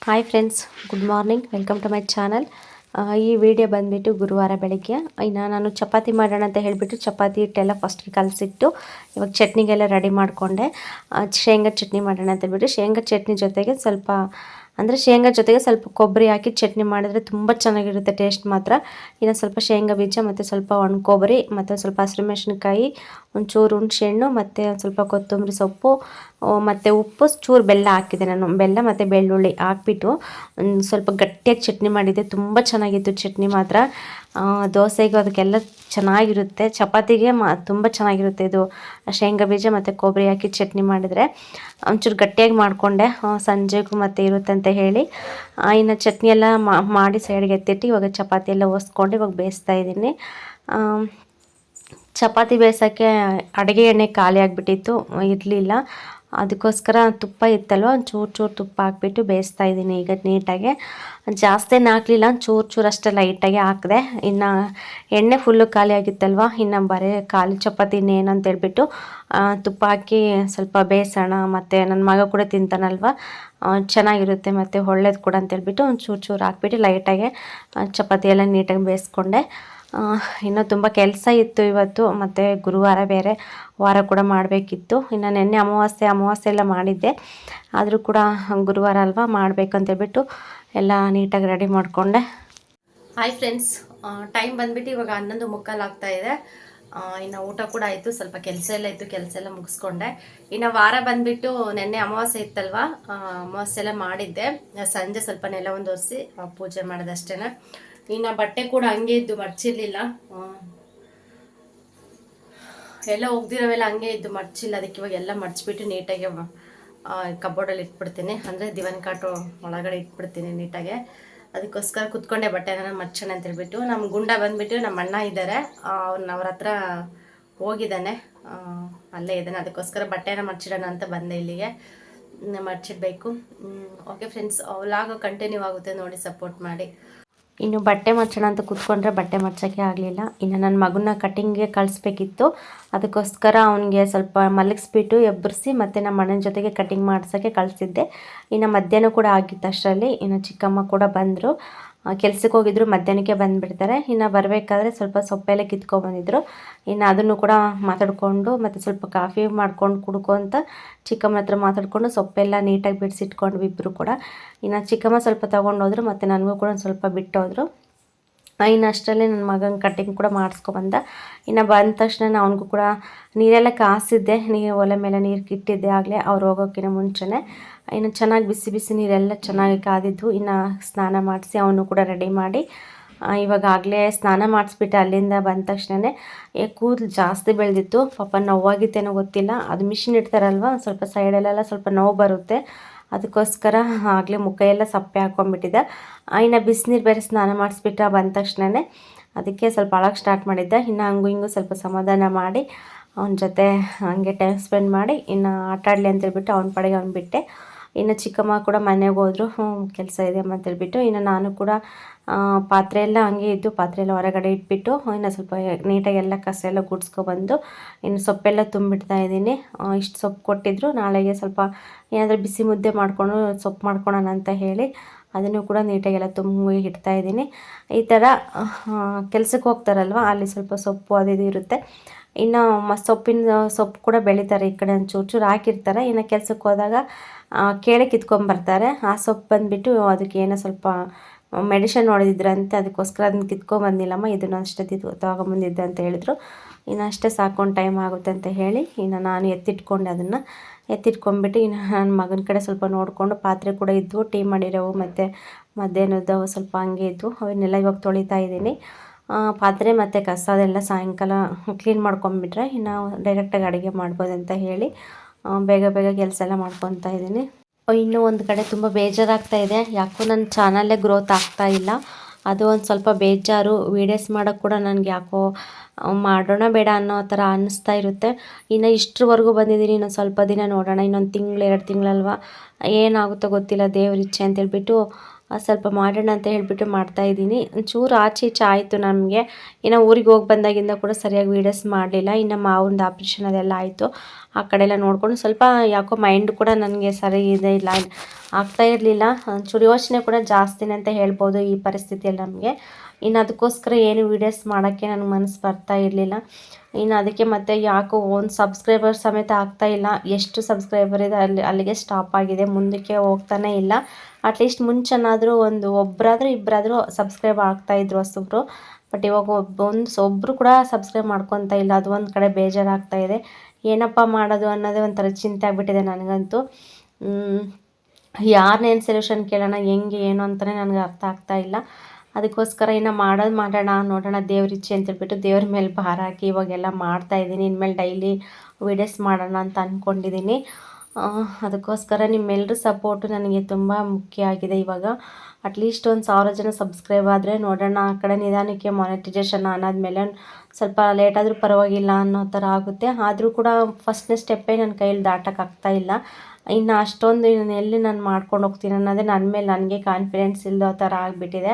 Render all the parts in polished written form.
Hi friends, good morning. Welcome to my channel. ಈ video ಬಂದುಬಿಟ್ಟು ಗುರುವಾರ ಬೆಳಗ್ಗೆ ಇನ್ನು ನಾನು ಚಪಾತಿ ಮಾಡೋಣ ಅಂತ ಹೇಳಿಬಿಟ್ಟು ಚಪಾತಿ ಹಿಟ್ಟೆಲ್ಲ ಫಸ್ಟ್ಗೆ ಕಲಸಿಟ್ಟು ಇವಾಗ ಚಟ್ನಿಗೆಲ್ಲ ರೆಡಿ ಮಾಡಿಕೊಂಡೆ. ಶೇಂಗಾ ಚಟ್ನಿ ಮಾಡೋಣ ಅಂತ ಹೇಳ್ಬಿಟ್ಟು ಶೇಂಗಾ ಚಟ್ನಿ ಜೊತೆಗೆ ಸ್ವಲ್ಪ ಶೇಂಗಾ ಜೊತೆಗೆ ಸ್ವಲ್ಪ ಕೊಬ್ಬರಿ ಹಾಕಿ ಚಟ್ನಿ ಮಾಡಿದ್ರೆ ತುಂಬ ಚೆನ್ನಾಗಿರುತ್ತೆ ಟೇಸ್ಟ್ ಮಾತ್ರ. ಇನ್ನು ಸ್ವಲ್ಪ ಶೇಂಗಾ ಬೀಜ ಮತ್ತು ಸ್ವಲ್ಪ ಒಣ ಕೊಬ್ಬರಿ ಮತ್ತು ಸ್ವಲ್ಪ ಹಸಿರುಮೆಣಸಿನ್ಕಾಯಿ, ಒಂಚೂರು ಹುಣಸೆಹಣ್ಣು ಮತ್ತು ಒಂದು ಸ್ವಲ್ಪ ಕೊತ್ತಂಬರಿ ಸೊಪ್ಪು ಮತ್ತು ಉಪ್ಪು, ಚೂರು ಬೆಲ್ಲ ಹಾಕಿದೆ ನಾನು. ಬೆಲ್ಲ ಮತ್ತು ಬೆಳ್ಳುಳ್ಳಿ ಹಾಕ್ಬಿಟ್ಟು ಸ್ವಲ್ಪ ಗಟ್ಟಿಯಾಗಿ ಚಟ್ನಿ ಮಾಡಿದ್ದೆ. ತುಂಬ ಚೆನ್ನಾಗಿತ್ತು ಚಟ್ನಿ ಮಾತ್ರ. ದೋಸೆಗೆ ಅದಕ್ಕೆಲ್ಲ ಚೆನ್ನಾಗಿರುತ್ತೆ. ಚಪಾತಿಗೆ ತುಂಬ ಚೆನ್ನಾಗಿರುತ್ತೆ ಇದು ಶೇಂಗಾ ಬೀಜ ಮತ್ತು ಕೊಬ್ಬರಿ ಹಾಕಿ ಚಟ್ನಿ ಮಾಡಿದರೆ. ಒಂಚೂರು ಗಟ್ಟಿಯಾಗಿ ಮಾಡಿಕೊಂಡೆ, ಸಂಜೆಗೂ ಮತ್ತು ಇರುತ್ತೆ ಅಂತ ಹೇಳಿ. ಇನ್ನು ಚಟ್ನಿ ಎಲ್ಲ ಮಾಡಿ ಸೈಡ್ಗೆ ಎತ್ತಿಟ್ಟು ಇವಾಗ ಚಪಾತಿ ಎಲ್ಲ ಒಸ್ಕೊಂಡು ಇವಾಗ ಬೇಯಿಸ್ತಾ ಇದ್ದೀನಿ. ಚಪಾತಿ ಬೇಯಿಸೋಕ್ಕೆ ಅಡುಗೆ ಎಣ್ಣೆ ಖಾಲಿ ಆಗಿಬಿಟ್ಟಿತ್ತು, ಇರಲಿಲ್ಲ. ಅದಕ್ಕೋಸ್ಕರ ತುಪ್ಪ ಇತ್ತಲ್ವ, ಒಂದು ಚೂರು ತುಪ್ಪ ಹಾಕ್ಬಿಟ್ಟು ಬೇಯಿಸ್ತಾ ಇದ್ದೀನಿ ಈಗ ನೀಟಾಗೆ. ಜಾಸ್ತಿನೇ ಹಾಕಲಿಲ್ಲ, ಚೂರು ಅಷ್ಟೇ ಲೈಟಾಗಿ ಹಾಕಿದೆ. ಇನ್ನು ಎಣ್ಣೆ ಫುಲ್ಲು ಖಾಲಿ ಆಗಿತ್ತಲ್ವ, ಇನ್ನು ಬರೀ ಖಾಲಿ ಚಪಾತಿ ಇನ್ನೇನಂತ ಹೇಳ್ಬಿಟ್ಟು ತುಪ್ಪ ಹಾಕಿ ಸ್ವಲ್ಪ ಬೇಯಿಸೋಣ, ಮತ್ತು ನನ್ನ ಮಗ ಕೂಡ ತಿಂತಾನಲ್ವ, ಚೆನ್ನಾಗಿರುತ್ತೆ ಮತ್ತು ಒಳ್ಳೇದು ಕೂಡ ಅಂತೇಳ್ಬಿಟ್ಟು ಒಂದು ಚೂರು ಹಾಕ್ಬಿಟ್ಟು ಲೈಟಾಗೆ ಚಪಾತಿ ಎಲ್ಲ ನೀಟಾಗಿ ಬೇಯಿಸ್ಕೊಂಡೆ. ಇನ್ನೂ ತುಂಬ ಕೆಲಸ ಇತ್ತು ಇವತ್ತು, ಮತ್ತು ಗುರುವಾರ ಬೇರೆ, ವಾರ ಕೂಡ ಮಾಡಬೇಕಿತ್ತು. ಇನ್ನು ನೆನ್ನೆ ಅಮಾವಾಸ್ಯೆ ಎಲ್ಲ ಮಾಡಿದ್ದೆ, ಆದರೂ ಕೂಡ ಗುರುವಾರ ಅಲ್ವಾ ಮಾಡಬೇಕಂತೇಳ್ಬಿಟ್ಟು ಎಲ್ಲ ನೀಟಾಗಿ ರೆಡಿ ಮಾಡಿಕೊಂಡೆ. ಹಾಯ್ ಫ್ರೆಂಡ್ಸ್, ಟೈಮ್ ಬಂದುಬಿಟ್ಟು ಇವಾಗ 11:45 ಆಗ್ತಾಯಿದೆ. ಇನ್ನು ಊಟ ಕೂಡ ಆಯಿತು, ಸ್ವಲ್ಪ ಕೆಲಸ ಎಲ್ಲ ಮುಗಿಸ್ಕೊಂಡೆ. ಇನ್ನು ವಾರ ಬಂದುಬಿಟ್ಟು ನೆನ್ನೆ ಅಮಾವಾಸ್ಯೆ ಇತ್ತಲ್ವ, ಅಮಾವಾಸ್ಯೆ ಎಲ್ಲ ಮಾಡಿದ್ದೆ. ಸಂಜೆ ಸ್ವಲ್ಪ ನೆಲ ಒಂದು ಒರೆಸಿ ಪೂಜೆ ಮಾಡೋದಷ್ಟೇ. ಇನ್ನು ಬಟ್ಟೆ ಕೂಡ ಹಂಗೆ ಇದ್ದು ಮಡ್ಚಿರ್ಲಿಲ್ಲ, ಎಲ್ಲ ಒಗ್ದಿರೋವೆಲ್ಲ ಹಂಗೆ ಇದ್ದು ಮಡ್ಚಿಲ್ಲ. ಅದಕ್ಕೆ ಇವಾಗ ಎಲ್ಲ ಮಡ್ಚಿಬಿಟ್ಟು ನೀಟಾಗಿ ಕಬೋರ್ಡಲ್ಲಿ ಇಟ್ಬಿಡ್ತೀನಿ, ಅಂದರೆ ದಿವಾನ್ ಕಾಟು ಒಳಗಡೆ ಇಟ್ಬಿಡ್ತೀನಿ ನೀಟಾಗೆ. ಅದಕ್ಕೋಸ್ಕರ ಕುತ್ಕೊಂಡೆ ಬಟ್ಟೆನ ಮಡ್ಚೋಣ ಅಂತ ಹೇಳ್ಬಿಟ್ಟು. ನಮ್ಮ ಗುಂಡ ಬಂದುಬಿಟ್ಟು ನಮ್ಮ ಅಣ್ಣ ಇದ್ದಾರೆ, ಅವ್ರ ಹತ್ರ ಹೋಗಿದ್ದಾನೆ, ಅಲ್ಲೇ ಇದ್ದಾನೆ. ಅದಕ್ಕೋಸ್ಕರ ಬಟ್ಟೆನ ಮಡ್ಚಿಡೋಣ ಅಂತ ಬಂದೆ ಇಲ್ಲಿಗೆ, ಮಡ್ಚಿಡ್ಬೇಕು. ಓಕೆ ಫ್ರೆಂಡ್ಸ್, ವ್ಲಾಗ್ ಕಂಟಿನ್ಯೂ ಆಗುತ್ತೆ ನೋಡಿ, ಸಪೋರ್ಟ್ ಮಾಡಿ. ಇನ್ನು ಬಟ್ಟೆ ಮಡ್ಚೋಣ ಅಂತ ಕೂತ್ಕೊಂಡ್ರೆ ಬಟ್ಟೆ ಮಡ್ಚೋಕ್ಕೆ ಆಗಲಿಲ್ಲ. ಇನ್ನು ನನ್ನ ಮಗನ ಕಟಿಂಗ್ಗೆ ಕಳಿಸ್ಬೇಕಿತ್ತು, ಅದಕ್ಕೋಸ್ಕರ ಅವನಿಗೆ ಸ್ವಲ್ಪ ಮಲಗಿಸ್ಬಿಟ್ಟು ಎಬ್ಬರಿಸಿ ಮತ್ತು ನಮ್ಮ ಅಣ್ಣನ ಜೊತೆಗೆ ಕಟಿಂಗ್ ಮಾಡ್ಸೋಕ್ಕೆ ಕಳಿಸಿದ್ದೆ. ಇನ್ನು ಮಧ್ಯಾಹ್ನ ಕೂಡ ಆಗಿತ್ತು ಅಷ್ಟರಲ್ಲಿ. ಇನ್ನು ಚಿಕ್ಕಮ್ಮ ಕೂಡ ಬಂದರು, ಕೆಲ್ಸಕ್ಕೆ ಹೋಗಿದ್ರು, ಮಧ್ಯಾಹ್ನಕ್ಕೆ ಬಂದುಬಿಡ್ತಾರೆ. ಇನ್ನು ಬರಬೇಕಾದ್ರೆ ಸ್ವಲ್ಪ ಸೊಪ್ಪೆಲ್ಲ ಕಿತ್ಕೊಬಂದಿದ್ರು. ಇನ್ನು ಅದನ್ನು ಕೂಡ ಮಾತಾಡಿಕೊಂಡು ಮತ್ತು ಸ್ವಲ್ಪ ಕಾಫಿ ಮಾಡ್ಕೊಂಡು ಕುಡ್ಕೊಂತ ಚಿಕ್ಕಮ್ಮನ ಹತ್ರ ಮಾತಾಡಿಕೊಂಡು ಸೊಪ್ಪೆಲ್ಲ ನೀಟಾಗಿ ಬಿಡಿಸಿಟ್ಕೊಂಡ್ವಿ ಇಬ್ಬರು ಕೂಡ. ಇನ್ನು ಚಿಕ್ಕಮ್ಮ ಸ್ವಲ್ಪ ತೊಗೊಂಡೋದ್ರು ಮತ್ತು ನನಗೂ ಕೂಡ ಒಂದು ಸ್ವಲ್ಪ ಬಿಟ್ಟೋದ್ರು. ಇನ್ನು ಅಷ್ಟರಲ್ಲೇ ನನ್ನ ಮಗನ ಕಟಿಂಗ್ ಕೂಡ ಮಾಡಿಸ್ಕೊಬಂದ. ಇನ್ನು ಬಂದ ತಕ್ಷಣ ಅವನಿಗೂ ಕೂಡ ನೀರೆಲ್ಲ ಕಾಸಿದ್ದೆ, ಒಲೆ ಮೇಲೆ ನೀರು ಇಟ್ಟಿದ್ದೆ ಆಗಲೇ ಅವ್ರು ಹೋಗೋಕ್ಕಿಂತ ಮುಂಚೆನೇ. ಇನ್ನು ಚೆನ್ನಾಗಿ ಬಿಸಿ ನೀರೆಲ್ಲ ಚೆನ್ನಾಗಿ ಕಾದಿದ್ದು. ಇನ್ನು ಸ್ನಾನ ಮಾಡಿಸಿ ಅವನು ಕೂಡ ರೆಡಿ ಮಾಡಿ ಇವಾಗಲೇ ಸ್ನಾನ ಮಾಡಿಸ್ಬಿಟ್ಟೆ. ಅಲ್ಲಿಂದ ಬಂದ ತಕ್ಷಣವೇ ಕೂದಲು ಜಾಸ್ತಿ ಬೆಳೆದಿತ್ತು, ಪಾಪ ನೋವಾಗಿತ್ತೇನೋ ಗೊತ್ತಿಲ್ಲ. ಅದು ಮಿಷಿನ್ ಇಡ್ತಾರಲ್ವ, ಸ್ವಲ್ಪ ಸೈಡಲ್ಲೆಲ್ಲ ಸ್ವಲ್ಪ ನೋವು ಬರುತ್ತೆ, ಅದಕ್ಕೋಸ್ಕರ ಆಗಲೇ ಮುಖ ಎಲ್ಲ ಸಪ್ಪೆ ಹಾಕ್ಕೊಂಡ್ಬಿಟ್ಟಿದ್ದೆ. ಇನ್ನು ಬಿಸಿನೀರು ಬೇರೆ ಸ್ನಾನ ಮಾಡಿಸ್ಬಿಟ್ಟು ಬಂದ ತಕ್ಷಣವೇ, ಅದಕ್ಕೆ ಸ್ವಲ್ಪ ಅಳಕ್ಕೆ ಸ್ಟಾರ್ಟ್ ಮಾಡಿದ್ದೆ. ಇನ್ನು ಹಂಗೂ ಹಿಂಗೂ ಸ್ವಲ್ಪ ಸಮಾಧಾನ ಮಾಡಿ ಅವನ ಜೊತೆ ಹಂಗೆ ಟೈಮ್ ಸ್ಪೆಂಡ್ ಮಾಡಿ ಇನ್ನು ಆಟ ಆಡಲಿ ಅಂತೇಳ್ಬಿಟ್ಟು ಅವನ ಪಾಡಿಗೆ ಅವ್ನು ಬಿಟ್ಟೆ. ಇನ್ನು ಚಿಕ್ಕಮ್ಮ ಕೂಡ ಮನೆಗೆ ಹೋದರು, ಕೆಲಸ ಇದೆ ಅಂತೇಳ್ಬಿಟ್ಟು. ಇನ್ನು ನಾನು ಕೂಡ ಪಾತ್ರೆ ಎಲ್ಲ ಹಂಗೆ ಇದ್ದು ಪಾತ್ರೆ ಎಲ್ಲ ಹೊರಗಡೆ ಇಟ್ಬಿಟ್ಟು ಇನ್ನು ಸ್ವಲ್ಪ ನೀಟಾಗಿ ಎಲ್ಲ ಕಸ ಎಲ್ಲ ಗುಡಿಸ್ಕೊಬಂದು ಇನ್ನು ಸೊಪ್ಪೆಲ್ಲ ತುಂಬಿಡ್ತಾ ಇದ್ದೀನಿ. ಇಷ್ಟು ಸೊಪ್ಪು ಕೊಟ್ಟಿದ್ದರು, ನಾಳೆಗೆ ಸ್ವಲ್ಪ ಏನಾದರೂ ಬಿಸಿ ಮುದ್ದೆ ಮಾಡಿಕೊಂಡು ಸೊಪ್ಪು ಮಾಡ್ಕೊಳೋಣ ಅಂತ ಹೇಳಿ ಅದನ್ನು ಕೂಡ ನೀಟಾಗೆಲ್ಲ ತುಂಬಿ ಇಡ್ತಾಯಿದ್ದೀನಿ. ಈ ಥರ ಕೆಲ್ಸಕ್ಕೆ ಹೋಗ್ತಾರಲ್ವ, ಅಲ್ಲಿ ಸ್ವಲ್ಪ ಸೊಪ್ಪು ಅದು ಇದು ಇರುತ್ತೆ. ಇನ್ನು ಸೊಪ್ಪು ಕೂಡ ಬೆಳೀತಾರೆ, ಈ ಕಡೆ ಒಂದು ಚೂರು ಹಾಕಿರ್ತಾರೆ. ಇನ್ನು ಕೆಲ್ಸಕ್ಕೆ ಹೋದಾಗ ಕೇಳಿ ಕಿತ್ಕೊಂಬರ್ತಾರೆ. ಆ ಸೊಪ್ಪು ಬಂದುಬಿಟ್ಟು ಅದಕ್ಕೆ ಏನೋ ಸ್ವಲ್ಪ ಮೆಡಿಷನ್ ಹೊಡೆದಿದ್ರಂತೆ, ಅದಕ್ಕೋಸ್ಕರ ಅದನ್ನ ಕಿತ್ಕೊಂಬಂದಿಲ್ಲಮ್ಮ, ಇದನ್ನು ಅಷ್ಟೇ ತೊಗೊಂಬಂದಿದ್ದೆ ಅಂತ ಹೇಳಿದ್ರು. ಇನ್ನು ಅಷ್ಟೇ ಸಾಕೊಂಡು ಟೈಮ್ ಆಗುತ್ತೆ ಅಂತ ಹೇಳಿ ಇನ್ನು ನಾನು ಎತ್ತಿಟ್ಕೊಂಡ್ಬಿಟ್ಟು ಇನ್ನು ನನ್ನ ಮಗನ ಕಡೆ ಸ್ವಲ್ಪ ನೋಡಿಕೊಂಡು ಪಾತ್ರೆ ಕೂಡ ಇದ್ದವು, ಟೀ ಮಾಡಿರೋವು ಮತ್ತು ಮಧ್ಯಾಹ್ನದವು ಸ್ವಲ್ಪ ಹಂಗೆ ಇದ್ದವು, ಅವನ್ನೆಲ್ಲ ಇವಾಗ ತೊಳಿತಾ ಇದ್ದೀನಿ. ಪಾತ್ರೆ ಮತ್ತು ಕಸ ಅದೆಲ್ಲ ಸಾಯಂಕಾಲ ಕ್ಲೀನ್ ಮಾಡ್ಕೊಂಬಿಟ್ರೆ ಇನ್ನು ಡೈರೆಕ್ಟಾಗಿ ಅಡುಗೆ ಮಾಡ್ಬೋದು ಅಂತ ಹೇಳಿ ಬೇಗ ಕೆಲಸ ಎಲ್ಲ ಮಾಡ್ಕೊತಾ ಇದ್ದೀನಿ. ಇನ್ನೂ ಒಂದು ಕಡೆ ತುಂಬ ಬೇಜಾರಾಗ್ತಾ ಇದೆ, ಯಾಕೋ ನನ್ನ ಚಾನಲ್ಲೇ ಗ್ರೋತ್ ಆಗ್ತಾ ಇಲ್ಲ, ಅದು ಒಂದು ಸ್ವಲ್ಪ ಬೇಜಾರು. ವೀಡಿಯೋಸ್ ಮಾಡೋಕ್ಕೆ ಕೂಡ ನನಗೆ ಯಾಕೋ ಮಾಡೋಣ ಬೇಡ ಅನ್ನೋ ಥರ ಅನ್ನಿಸ್ತಾ ಇರುತ್ತೆ. ಇನ್ನು ಇಷ್ಟರವರೆಗೂ ಬಂದಿದ್ದೀನಿ, ಇನ್ನೊಂದು ಸ್ವಲ್ಪ ದಿನ ನೋಡೋಣ, ಇನ್ನೊಂದು ತಿಂಗಳು 2 ತಿಂಗಳಲ್ವ, ಏನಾಗುತ್ತೋ ಗೊತ್ತಿಲ್ಲ, ದೇವ್ರ ಇಚ್ಛೆ ಅಂತೇಳ್ಬಿಟ್ಟು ಸ್ವಲ್ಪ ಮಾಡೋಣ ಅಂತ ಹೇಳಿಬಿಟ್ಟು ಮಾಡ್ತಾಯಿದ್ದೀನಿ. ಒಂಚೂರು ಆಚೆ ಈಚೆ ಆಯಿತು ನಮಗೆ. ಇನ್ನು ಊರಿಗೆ ಹೋಗಿ ಬಂದಾಗಿಂದ ಕೂಡ ಸರಿಯಾಗಿ ವೀಡಿಯೋಸ್ ಮಾಡಲಿಲ್ಲ. ಇನ್ನು ಮಾವಂದು ಆಪ್ರೇಷನ್ ಅದೆಲ್ಲ ಆಯಿತು. ಆ ಕಡೆ ಎಲ್ಲ ನೋಡಿಕೊಂಡು ಸ್ವಲ್ಪ ಯಾಕೋ ಮೈಂಡ್ ಕೂಡ ನನಗೆ ಸರಿ ಇದೆ ಇಲ್ಲ ಆಗ್ತಾ ಇರಲಿಲ್ಲ. ಒಂಚೂರು ಯೋಚನೆ ಕೂಡ ಜಾಸ್ತಿನೇ ಅಂತ ಹೇಳ್ಬೋದು ಈ ಪರಿಸ್ಥಿತಿಯಲ್ಲಿ ನಮಗೆ. ಇನ್ನು ಅದಕ್ಕೋಸ್ಕರ ಏನು ವೀಡಿಯೋಸ್ ಮಾಡೋಕ್ಕೆ ನನಗೆ ಮನಸ್ಸು ಬರ್ತಾ ಇರಲಿಲ್ಲ. ಇನ್ನು ಅದಕ್ಕೆ ಮತ್ತೆ ಯಾಕೋ ಒಂದು ಸಬ್ಸ್ಕ್ರೈಬರ್ ಸಮೇತ ಆಗ್ತಾಯಿಲ್ಲ. ಎಷ್ಟು ಸಬ್ಸ್ಕ್ರೈಬರ್ ಇದೆ ಅಲ್ಲಿಗೆ ಸ್ಟಾಪ್ ಆಗಿದೆ, ಮುಂದಕ್ಕೆ ಹೋಗ್ತಾನೇ ಇಲ್ಲ. ಅಟ್ಲೀಸ್ಟ್ ಮುಂಚೆನಾದರೂ ಒಬ್ಬರಾದರೂ ಇಬ್ಬರಾದರೂ ಸಬ್ಸ್ಕ್ರೈಬ್ ಆಗ್ತಾಯಿದ್ರು ಹೊಸಬ್ರು. ಬಟ್ ಇವಾಗ ಒಬ್ಬರು ಕೂಡ ಸಬ್ಸ್ಕ್ರೈಬ್ ಮಾಡ್ಕೊತಾ ಇಲ್ಲ. ಅದು ಒಂದು ಕಡೆ ಬೇಜಾರಾಗ್ತಾ ಇದೆ. ಏನಪ್ಪ ಮಾಡೋದು ಅನ್ನೋದೇ ಒಂಥರ ಚಿಂತೆ ಆಗಿಬಿಟ್ಟಿದೆ ನನಗಂತೂ. ಯಾರನ್ನೇನು ಸೊಲ್ಯೂಷನ್ ಕೇಳೋಣ, ಹೆಂಗೆ ಏನು ಅಂತಲೇ ನನಗೆ ಅರ್ಥ ಆಗ್ತಾ ಇಲ್ಲ. ಅದಕ್ಕೋಸ್ಕರ ಇನ್ನು ಮಾಡೋಣ ನೋಡೋಣ ದೇವ್ರ ಇಚ್ಛೆ ಅಂತೇಳ್ಬಿಟ್ಟು ದೇವ್ರ ಮೇಲೆ ಭಾರ ಹಾಕಿ ಇವಾಗೆಲ್ಲ ಮಾಡ್ತಾಯಿದ್ದೀನಿ. ಇನ್ಮೇಲೆ ಡೈಲಿ ವೀಡಿಯೋಸ್ ಮಾಡೋಣ ಅಂತ ಅಂದ್ಕೊಂಡಿದ್ದೀನಿ. ಅದಕ್ಕೋಸ್ಕರ ನಿಮ್ಮೆಲ್ಲರ ಸಪೋರ್ಟು ನನಗೆ ತುಂಬ ಮುಖ್ಯ ಆಗಿದೆ. ಇವಾಗ ಅಟ್ಲೀಸ್ಟ್ 1,000 ಜನ ಸಬ್ಸ್ಕ್ರೈಬ್ ಆದರೆ ನೋಡೋಣ, ಆ ಕಡೆ ನಿಧಾನಕ್ಕೆ ಮಾನಿಟೈಸೇಷನ್ ಆನಾದ್ಮೇಲೆ ಸ್ವಲ್ಪ ಲೇಟಾದರೂ ಪರವಾಗಿಲ್ಲ ಅನ್ನೋ ಥರ ಆಗುತ್ತೆ. ಆದರೂ ಕೂಡ ಫಸ್ಟ್ನೇ ಸ್ಟೆಪ್ಪೇ ನನ್ನ ಕೈಯಲ್ಲಿ ದಾಟೋಕ್ಕಾಗ್ತಾಯಿಲ್ಲ. ಇನ್ನು ಅಷ್ಟೊಂದು ಎಲ್ಲಿ ನಾನು ಮಾಡ್ಕೊಂಡು ಹೋಗ್ತೀನಿ ಅನ್ನೋದೇ ನನ್ನ ಮೇಲೆ ನನಗೆ ಕಾನ್ಫಿಡೆನ್ಸ್ ಇಲ್ಲದೋ ಥರ ಆಗಿಬಿಟ್ಟಿದೆ.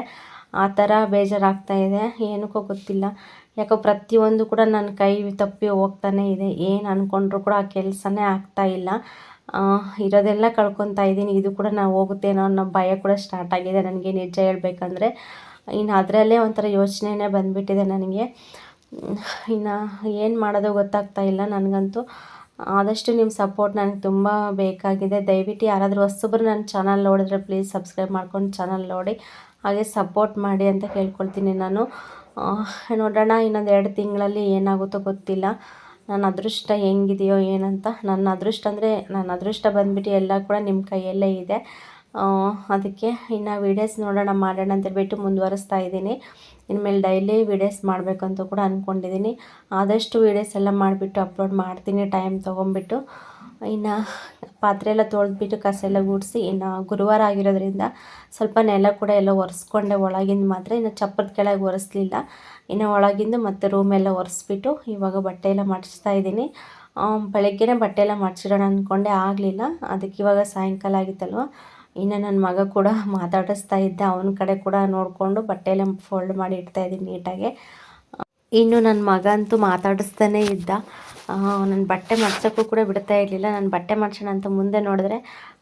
ಆ ಥರ ಬೇಜಾರಾಗ್ತಾ ಇದೆ. ಏನಕ್ಕೋ ಗೊತ್ತಿಲ್ಲ, ಯಾಕೋ ಪ್ರತಿಯೊಂದು ಕೂಡ ನನ್ನ ಕೈ ತಪ್ಪಿ ಹೋಗ್ತಾನೇ ಇದೆ. ಏನು ಅಂದ್ಕೊಂಡ್ರೂ ಕೂಡ ಆ ಕೆಲಸನೇ ಆಗ್ತಾಯಿಲ್ಲ. ಇರೋದೆಲ್ಲ ಕಳ್ಕೊತಾ ಇದ್ದೀನಿ. ಇದು ಕೂಡ ನಾವು ಹೋಗುತ್ತೇನೋ ಅನ್ನೋ ಭಯ ಕೂಡ ಸ್ಟಾರ್ಟ್ ಆಗಿದೆ ನನಗೆ, ನಿಜ ಹೇಳ್ಬೇಕಂದ್ರೆ. ಇನ್ನು ಅದರಲ್ಲೇ ಒಂಥರ ಯೋಚನೆನೇ ಬಂದುಬಿಟ್ಟಿದೆ ನನಗೆ. ಇನ್ನು ಏನು ಮಾಡೋದು ಗೊತ್ತಾಗ್ತಾ ಇಲ್ಲ ನನಗಂತೂ. ಆದಷ್ಟು ನಿಮ್ಮ ಸಪೋರ್ಟ್ ನನಗೆ ತುಂಬ ಬೇಕಾಗಿದೆ. ದಯವಿಟ್ಟು ಯಾರಾದರೂ ಹೊಸಬ್ರು ನನ್ನ ಚಾನಲ್ ನೋಡಿದ್ರೆ ಪ್ಲೀಸ್ ಸಬ್ಸ್ಕ್ರೈಬ್ ಮಾಡ್ಕೊಂಡು ಚಾನಲ್ ನೋಡಿ, ಹಾಗೆ ಸಪೋರ್ಟ್ ಮಾಡಿ ಅಂತ ಕೇಳ್ಕೊಳ್ತೀನಿ ನಾನು. ನೋಡೋಣ ಇನ್ನೊಂದು 2 ತಿಂಗಳಲ್ಲಿ ಏನಾಗುತ್ತೋ ಗೊತ್ತಿಲ್ಲ. ನನ್ನ ಅದೃಷ್ಟ ಹೆಂಗಿದೆಯೋ ಏನಂತ. ನನ್ನ ಅದೃಷ್ಟ ಅಂದರೆ ನನ್ನ ಅದೃಷ್ಟ ಬಂದುಬಿಟ್ಟು ಎಲ್ಲ ಕೂಡ ನಿಮ್ಮ ಕೈಯಲ್ಲೇ ಇದೆ. ಅದಕ್ಕೆ ಇನ್ನು ವೀಡಿಯೋಸ್ ಮಾಡೋಣ ಅಂತೇಳ್ಬಿಟ್ಟು ಮುಂದುವರಿಸ್ತಾ ಇದ್ದೀನಿ. ಇನ್ಮೇಲೆ ಡೈಲಿ ವೀಡಿಯೋಸ್ ಮಾಡಬೇಕು ಅಂತ ಕೂಡ ಅಂದ್ಕೊಂಡಿದ್ದೀನಿ. ಆದಷ್ಟು ವೀಡಿಯೋಸ್ ಎಲ್ಲ ಮಾಡಿಬಿಟ್ಟು ಅಪ್ಲೋಡ್ ಮಾಡ್ತೀನಿ ಟೈಮ್ ತೊಗೊಂಬಿಟ್ಟು. ಇನ್ನು ಪಾತ್ರೆ ಎಲ್ಲ ತೊಳೆದ್ಬಿಟ್ಟು ಕಸ ಎಲ್ಲ ಗುಡಿಸಿ, ಇನ್ನು ಗುರುವಾರ ಆಗಿರೋದ್ರಿಂದ ಸ್ವಲ್ಪ ನೆಲ ಕೂಡ ಎಲ್ಲ ಒರೆಸ್ಕೊಂಡೆ ಒಳಗಿಂದ ಮಾತ್ರ. ಇನ್ನು ಚಪ್ಪರದ ಕೆಳಗೆ ಒರೆಸ್ಲಿಲ್ಲ. ಇನ್ನು ಒಳಗಿಂದು ಮತ್ತು ರೂಮೆಲ್ಲ ಒರೆಸ್ಬಿಟ್ಟು ಇವಾಗ ಬಟ್ಟೆ ಎಲ್ಲ ಮಡಿಸ್ತಾ ಇದ್ದೀನಿ. ಬೆಳಗ್ಗೆನೇ ಬಟ್ಟೆ ಎಲ್ಲ ಮಡಿಸಿಡೋಣ ಅಂದ್ಕೊಂಡೆ, ಆಗಲಿಲ್ಲ. ಅದಕ್ಕೆ ಇವಾಗ ಸಾಯಂಕಾಲ ಆಗಿತ್ತಲ್ವ, ಇನ್ನು ನನ್ನ ಮಗ ಕೂಡ ಮಾತಾಡಿಸ್ತಾ ಇದ್ದ. ಅವನ ಕಡೆ ಕೂಡ ನೋಡಿಕೊಂಡು ಬಟ್ಟೆ ಎಲ್ಲ ಫೋಲ್ಡ್ ಮಾಡಿ ಇಡ್ತಾಯಿದ್ದೀನಿ ನೀಟಾಗೆ. ಇನ್ನು ನನ್ನ ಮಗ ಅಂತೂ ಮಾತಾಡಿಸ್ತಾನೇ ಇದ್ದ. ನನ್ನ ಬಟ್ಟೆ ಮಡ್ಸೋಕ್ಕೂ ಕೂಡ ಬಿಡ್ತಾ ಇರಲಿಲ್ಲ. ನಾನು ಬಟ್ಟೆ ಮಡ್ಸೋಣ ಅಂತ ಮುಂದೆ ನೋಡಿದ್ರೆ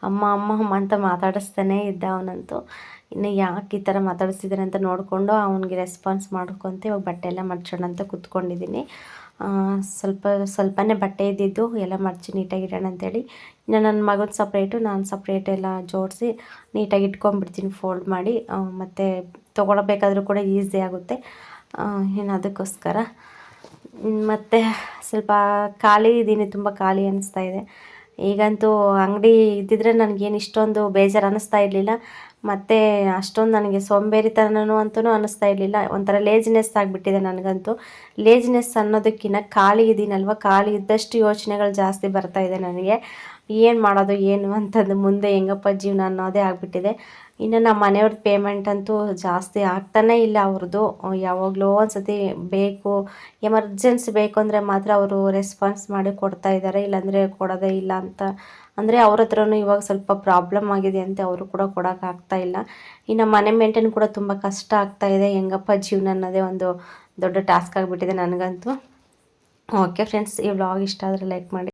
ಅಮ್ಮ ಅಮ್ಮ ಅಮ್ಮ ಅಂತ ಮಾತಾಡಿಸ್ತಾನೇ ಇದ್ದ ಅವನಂತೂ. ಇನ್ನು ಯಾಕೆ ಈ ಥರ ಮಾತಾಡಿಸ್ತಿದ್ದಾರೆ ಅಂತ ನೋಡಿಕೊಂಡು ಅವನಿಗೆ ರೆಸ್ಪಾನ್ಸ್ ಮಾಡ್ಕೊತ ಇವಾಗ ಬಟ್ಟೆ ಎಲ್ಲ ಮಡ್ಸೋಣ ಅಂತ ಕೂತ್ಕೊಂಡಿದ್ದೀನಿ. ಸ್ವಲ್ಪನೇ ಬಟ್ಟೆ ಇದ್ದಿದ್ದು ಎಲ್ಲ ಮಡಚಿ ನೀಟಾಗಿ ಇಡೋಣ ಅಂತೇಳಿ. ಇನ್ನು ನನ್ನ ಮಗನ ಸಪ್ರೇಟು ನಾನು ಸಪ್ರೇಟ್ ಎಲ್ಲ ಜೋಡಿಸಿ ನೀಟಾಗಿ ಇಟ್ಕೊಂಡ್ಬಿಡ್ತೀನಿ ಫೋಲ್ಡ್ ಮಾಡಿ. ಮತ್ತು ತೊಗೊಳ್ಬೇಕಾದ್ರೂ ಕೂಡ ಈಸಿ ಆಗುತ್ತೆ. ಇನ್ನು ಅದಕ್ಕೋಸ್ಕರ ಮತ್ತು ಸ್ವಲ್ಪ ಖಾಲಿ ಇದ್ದೀನಿ, ತುಂಬ ಖಾಲಿ ಅನ್ನಿಸ್ತಾ ಇದೆ. ಈಗಂತೂ ಅಂಗಡಿ ಇದ್ದಿದ್ರೆ ನನಗೇನು ಇಷ್ಟೊಂದು ಬೇಜಾರು ಅನ್ನಿಸ್ತಾ ಇರಲಿಲ್ಲ. ಮತ್ತು ಅಷ್ಟೊಂದು ನನಗೆ ಸೋಂಬೇರಿತನನೂ ಅಂತಲೂ ಅನ್ನಿಸ್ತಾ ಇರಲಿಲ್ಲ. ಒಂಥರ ಲೇಜಿನೆಸ್ ಆಗಿಬಿಟ್ಟಿದೆ ನನಗಂತೂ. ಲೇಜಿನೆಸ್ ಅನ್ನೋದಕ್ಕಿಂತ ಖಾಲಿ ಇದ್ದೀನಲ್ವ, ಖಾಲಿ ಇದ್ದಷ್ಟು ಯೋಚನೆಗಳು ಜಾಸ್ತಿ ಬರ್ತಾಯಿದೆ ನನಗೆ. ಏನು ಮಾಡೋದು ಏನು ಅಂತಂದು ಮುಂದೆ ಹೆಂಗಪ್ಪ ಜೀವನ ಅನ್ನೋದೇ ಆಗಿಬಿಟ್ಟಿದೆ. ಇನ್ನು ನಮ್ಮ ಮನೆಯವ್ರದ್ದು ಪೇಮೆಂಟ್ ಅಂತೂ ಜಾಸ್ತಿ ಆಗ್ತಾನೇ ಇಲ್ಲ ಅವ್ರದ್ದು. ಯಾವಾಗಲೋ ಒಂದು ಸತಿ ಬೇಕು, ಎಮರ್ಜೆನ್ಸಿ ಬೇಕು ಅಂದರೆ ಮಾತ್ರ ಅವರು ರೆಸ್ಪಾನ್ಸ್ ಮಾಡಿ ಕೊಡ್ತಾ ಇದ್ದಾರೆ, ಇಲ್ಲಾಂದರೆ ಕೊಡೋದೇ ಇಲ್ಲ ಅಂತ. ಅಂದರೆ ಅವ್ರ ಹತ್ರನೂ ಇವಾಗ ಸ್ವಲ್ಪ ಪ್ರಾಬ್ಲಮ್ ಆಗಿದೆ ಅಂತೆ, ಅವರು ಕೂಡ ಕೊಡೋಕ್ಕಾಗ್ತಾ ಇಲ್ಲ. ಇನ್ನು ಮನೆ ಮೇಂಟೈನ್ ಕೂಡ ತುಂಬ ಕಷ್ಟ ಆಗ್ತಾಯಿದೆ. ಹೆಂಗಪ್ಪ ಜೀವನ ಅನ್ನೋದೇ ಒಂದು ದೊಡ್ಡ ಟಾಸ್ಕ್ ಆಗಿಬಿಟ್ಟಿದೆ ನನಗಂತೂ. ಓಕೆ ಫ್ರೆಂಡ್ಸ್, ಈ ವ್ಲಾಗ್ ಇಷ್ಟ ಆದರೆ ಲೈಕ್ ಮಾಡಿ.